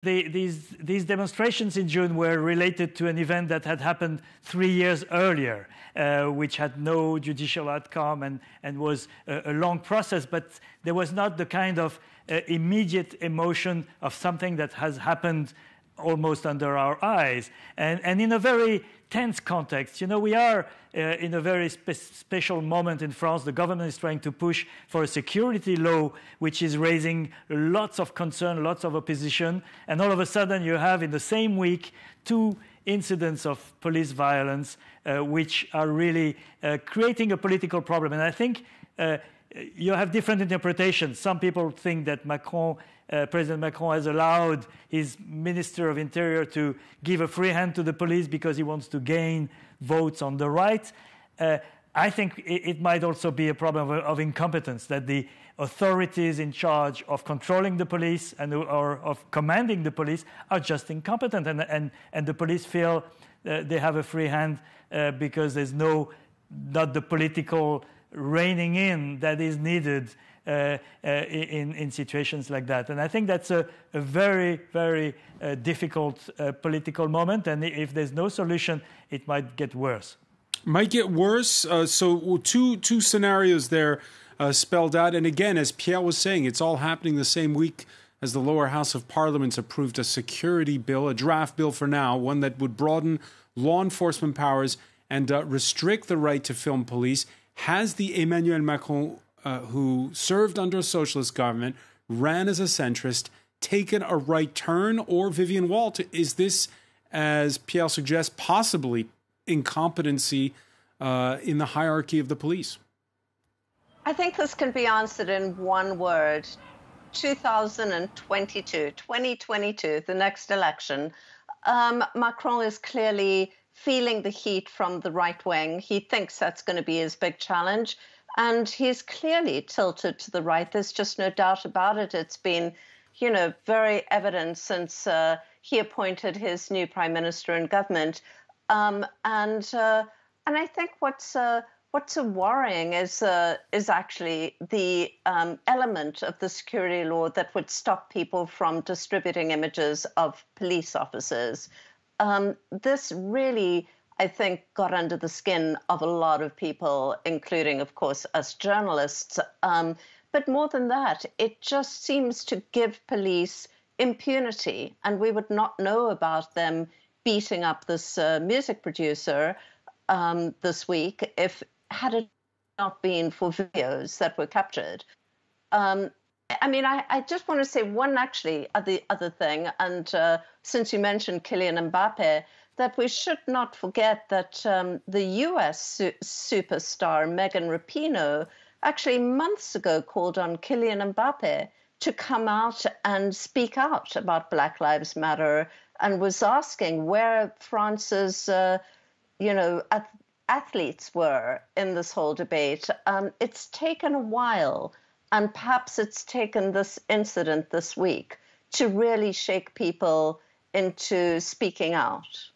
These demonstrations in June were related to an event that had happened 3 years earlier, which had no judicial outcome and was a long process, but there was not the kind of immediate emotion of something that has happened almost under our eyes. And in a very tense context. You know, we are in a very special moment in France. The government is trying to push for a security law, which is raising lots of concern, lots of opposition. And all of a sudden, you have in the same week 2 incidents of police violence, which are really creating a political problem. And I think you have different interpretations. Some people think that President Macron has allowed his Minister of Interior to give a free hand to the police because he wants to gain votes on the right. I think it might also be a problem of incompetence, that the authorities in charge of controlling the police or of commanding the police are just incompetent, and the police feel they have a free hand because there's not the political reining in that is needed in situations like that. And I think that's a very, very difficult political moment, and if there's no solution, it might get worse. Might get worse. So two scenarios there spelled out. And again, as Pierre was saying, it's all happening the same week as the lower house of Parliament approved a security bill, a draft bill for now, one that would broaden law enforcement powers and restrict the right to film police. Has the Emmanuel Macron, who served under a socialist government, ran as a centrist, taken a right turn? Or, Vivienne, Walt, is this, as Pierre suggests, possibly incompetency in the hierarchy of the police? I think this can be answered in one word. 2022, the next election. Macron is clearly feeling the heat from the right wing. He thinks that's going to be his big challenge. And he's clearly tilted to the right. There's just no doubt about it. It's been, very evident since he appointed his new prime minister and government. And I think what's worrying is actually the element of the security law that would stop people from distributing images of police officers. This really, I think, got under the skin of a lot of people, including, of course, us journalists. But more than that, it just seems to give police impunity, and we would not know about them beating up this music producer this week had it not been for videos that were captured. I just want to say one other thing, and since you mentioned Kylian Mbappe, that we should not forget that the US superstar Megan Rapinoe actually months ago called on Kylian Mbappe to come out and speak out about Black Lives Matter, and was asking where France's, athletes were in this whole debate. It's taken a while, and perhaps it's taken this incident this week to really shake people into speaking out.